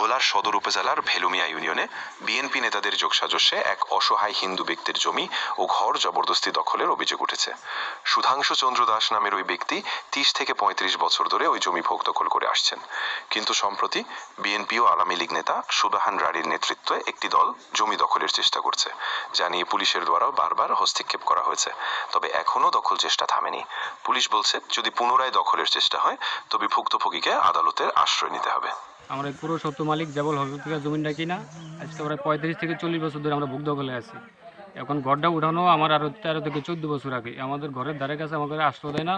ভোলার সদর উপজেলার ভেলুমিয়া ইউনিয়নে বিএনপি নেতাদের যোগসাজশে এক অসহায় হিন্দু ব্যক্তির জমি ও ঘর জবরদস্তি দখলের অভিযোগ উঠেছে। সুধাংশু চন্দ্র দাস নামের ওই ব্যক্তি ৩০ থেকে ৩৫ বছর ধরে ওই জমি ভোগ দখল করে আসছেন। কিন্তু সম্প্রতি বিএনপি ও আওয়ামী লীগ নেতা সুবাহান রাড়ির নেতৃত্বে একটি দল জমি দখলের চেষ্টা করছে, যা নিয়ে পুলিশের দ্বারাও বারবার হস্তক্ষেপ করা হয়েছে। তবে এখনও দখল চেষ্টা থামেনি। পুলিশ বলছে, যদি পুনরায় দখলের চেষ্টা হয় তবে ভুক্তভোগীকে আদালতের আশ্রয় নিতে হবে। আমরা পুরো সত্য মালিক জেবল হবিবুল্লাহ জমিনটা কিনা আজকে প্রায় 35 থেকে 40 বছর ধরে আমরা ভোগ দখলে আছি। এখন ঘরটা উঠানো আমার আরও 13 থেকে 14 বছর আগে। আমাদের ঘরের ধারে কাছে আমাদের আশ্রয় দেয় না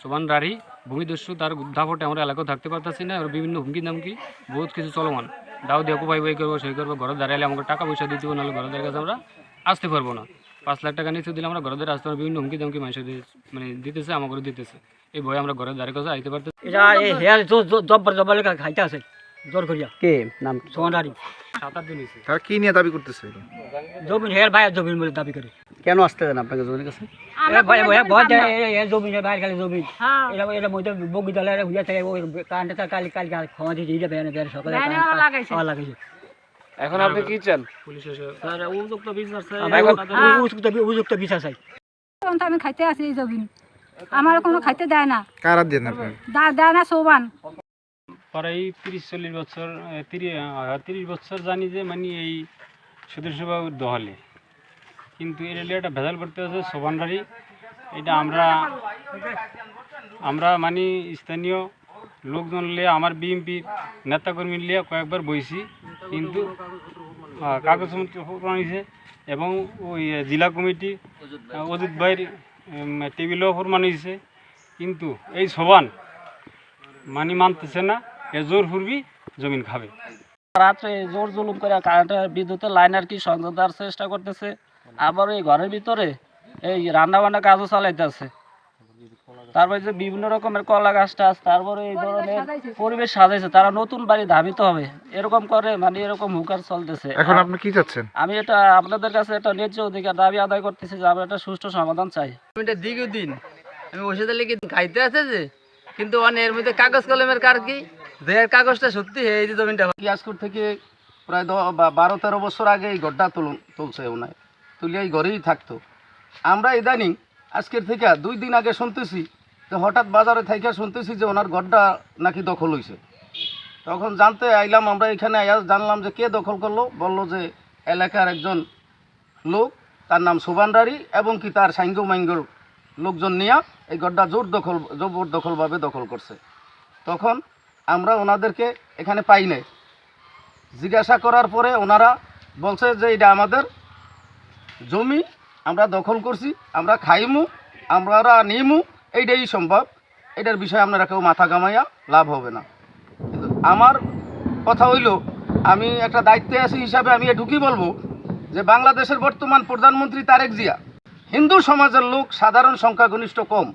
সোবান রাড়ি ভূমিদস্যু, তার দাপটে আমরা এলাকাও থাকতে পারতেছি না। আর বিভিন্ন হুমকি দামকি বহুত কিছু চলমান, দাও দিয়ে কোপাই বই করবো সেই করবো, ঘরের ধারে এলে আমাকে টাকা পয়সা দিতে হবে, নাহলে ঘরের ধারে কাছে আমরা আসতে পারবো না। 5 লাখ টাকা নিচে দিলে আমরা ঘরের ধারে আসতে পারবো। বিভিন্ন হুমকি দামকি মানুষের মানে দিতেছে, আমাকে দিতেছে। এই ভয়ে আমরা ঘরের ধারে কাছে আইতে পারতেছি। এটা জব্বর লেখা খাইতে আছে জোর করিয়া। কে নাম? সোহানারি। 7-8 দিন হয়েছে। তারা কি নিয়ে দাবি করতেছে? জমিন হের ভাই জমিন বলে দাবি করে। কেন আসতে দেন আপনাকে জমির কাছে? জমিনের বাইরে খালি জমিন এটা মধ্যে বগিদালের হুইয়া থাকে ওই কারেন্টটা কালি ক্ষমা দিয়ে দিয়ে বেড়ে বেড়ে সকালে লাগাইছে। এখন আপনি কি চান? পুলিশ এসে স্যার উপযুক্ত বিচার চাই। উপযুক্ত বিচার চাই। আমি খাইতে আছি এই জমিন, আমার কোনো খাইতে দেয় না। কারা দেন আপনার? দেয় না সোবান। প্রায় 30-40 বছর 30 বছর জানি যে মানে এই সদস্যবা দহলে, কিন্তু এর একটা ভেজাল করতে আছে সোবানদারি। এটা আমরা মানে স্থানীয় লোকজন লিয়ে আমার বিএনপির নেতাকর্মী লিয়ে কয়েকবার বইছি, কিন্তু কাগজপত্র প্রমাণিছে এবং ওই জেলা কমিটি অজিত ভাইয়ের টেবিলও প্রমাণ হয়েছে, কিন্তু এই সোবান মানতেছে না। এ জোর ফুরবি জমিন খাবে। রাত্রে জোর জুলুম করে কারেন্টের বিদ্যুতের লাইন আর কি সংযোগ দেওয়ার চেষ্টা করতেছে। আবার এই ঘরের ভিতরে এই রান্নাবান্না কাজও চালাইতেছে। তারপরে যে বিভিন্ন রকমের কলা গাছ টাছ, তারপরে এই ধরনের পরিবেশ সাজাইছে। তারা নতুন বাড়ি ধাবিত হবে এরকম করে, মানে এরকম হুকার চলতেছে। এখন আপনি কি চাচ্ছেন? আমি এটা আপনাদের কাছে একটা ন্যায্য অধিকার দাবি আদায় করতেছি যে আমরা একটা সুষ্ঠু সমাধান চাই। এটা দীর্ঘদিন আমি ওষুধে লেগে খাইতে আছে যে, কিন্তু এর মধ্যে কাগজ কলমের কার কি দেহের কাগজটা সত্যি এই যে জমিনটা কিয়াসকুর থেকে প্রায় 12-13 বছর আগে এই ঘরটা তুলছে ওনায়, তুলে এই ঘরেই থাকতো। আমরা ইদানিং আজকের থেকে 2 দিন আগে শুনতেছি যে হঠাৎ বাজারে থেকে শুনতেছি যে ওনার ঘরটা নাকি দখল হয়েছে। তখন জানতে আইলাম আমরা এখানে জানলাম যে কে দখল করলো। বলল যে এলাকার একজন লোক, তার নাম সোবান রাড়ি, এবং কি তার সাইঙ্গো মাইঙ্গোর লোকজন নিয়ে এই ঘরটা জবরদখলভাবে দখল করছে। তখন আমরা ওনাদেরকে এখানে পাই নাই। জিজ্ঞাসা করার পরে ওনারা বলছে যে এটা আমাদের জমি, আমরা দখল করছি, আমরা খাইমু, আমরা নিমু, এইটাই সম্ভব। এটার বিষয়ে আপনারা কেউ মাথা কামাইয়া লাভ হবে না। কিন্তু আমার কথা হইল, আমি একটা দায়িত্বে আছি হিসাবে আমি এটুকুই বলবো যে বাংলাদেশের বর্তমান প্রধানমন্ত্রী তারেক জিয়া, হিন্দু সমাজের লোক সাধারণ সংখ্যাগরিষ্ঠ কম,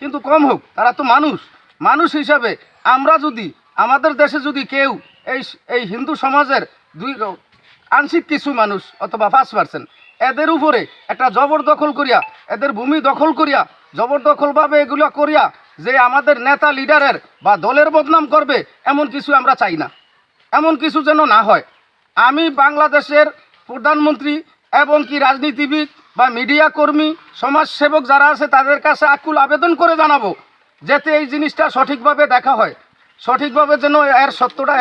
কিন্তু কম হোক, তারা তো মানুষ হিসাবে আমরা যদি আমাদের দেশে যদি কেউ এই হিন্দু সমাজের আংশিক কিছু মানুষ অথবা 5% এদের উপরে একটা জবরদখল করিয়া, এদের ভূমি দখল করিয়া জবরদখলভাবে এগুলো করিয়া যে আমাদের নেতা লিডারের বা দলের বদনাম করবে, এমন কিছু আমরা চাই না। এমন কিছু যেন না হয়। আমি বাংলাদেশের প্রধানমন্ত্রী এবং কি রাজনীতিবিদ বা মিডিয়া কর্মী, সমাজসেবক যারা আছে তাদের কাছে আকুল আবেদন করে জানাবো যাতে এই জিনিসটা সঠিকভাবে দেখা হয়, সঠিকভাবে যেন এর সত্যটা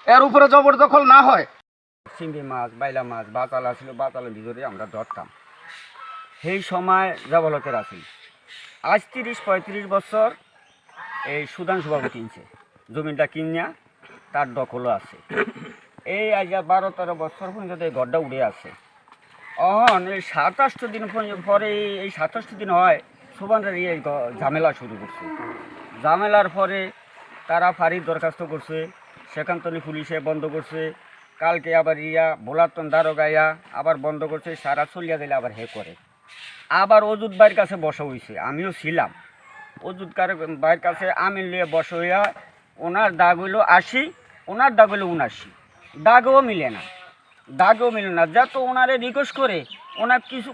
এর উপরে জবরদখল না হয়। চিংড়ি মাছ, বাইলা মাছ, বাতালা ছিল, বাতালের ভিতরে আমরা ধরতাম। সেই সময় জবলতের আছি। আজ 30-35 বছর এই সুধাংশুবাবু কিনছে জমিনটা, কিনিয়া তার দখলও আছে। এই আজ 12-13 বছর পর্যন্ত এই ঘরটা উড়ে আছে। এই 27 দিন পরে, এই 27 দিন হয় সোবানরা এই ঝামেলা শুরু করছে। ঝামেলার পরে তারা ফাঁড়ির দরখাস্ত করছে, সেখানতনি পুলিশে বন্ধ করছে। কালকে আবার ভোলাতন দারোগাইয়া আবার বন্ধ করছে, সারা চলিয়া দিলে আবার করে। আবার অজুত ভাইয়ের কাছে বসা হয়েছে, আমিও ছিলাম। অজুত ভাইয়ের কাছে আমি নিয়ে বসা হইয়া ওনার দাগ হইল 80, ওনার দাগ হইল 79। দাগও মিলে না। যত ওনারে রিকোয়েস্ট করে ওনার কিছু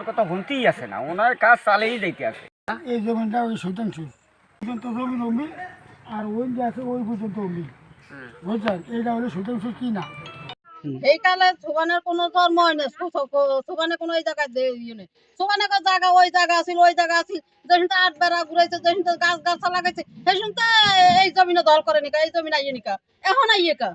কথা শুনতেই আসে না, ওনার কাজ চালিয়েই যাইতে আসে। এই জমিনটা ওই সুধাংশু পর্যন্ত জমিন অমি, আর ওই যে আছে ওই পর্যন্ত অমি। বুঝছেন, এইটা হলো সুধাংশু কি না। এই কালে সুবানের কোনো ধর্ম হয় না, সুবানে কোনো এই জায়গায় ইয়ে নেই। সুবানের জায়গা ওই জায়গা আছিল, ওই জায়গা আছিল, যেখানে আট বেড়া ঘুরাইছে, যেখানে গাছ গাছা লাগাইছে, সেই শুনতে এই জমিনে দল করে নিকা, এই জমিন আইয়ে নিকা, এখন আইয়ে কা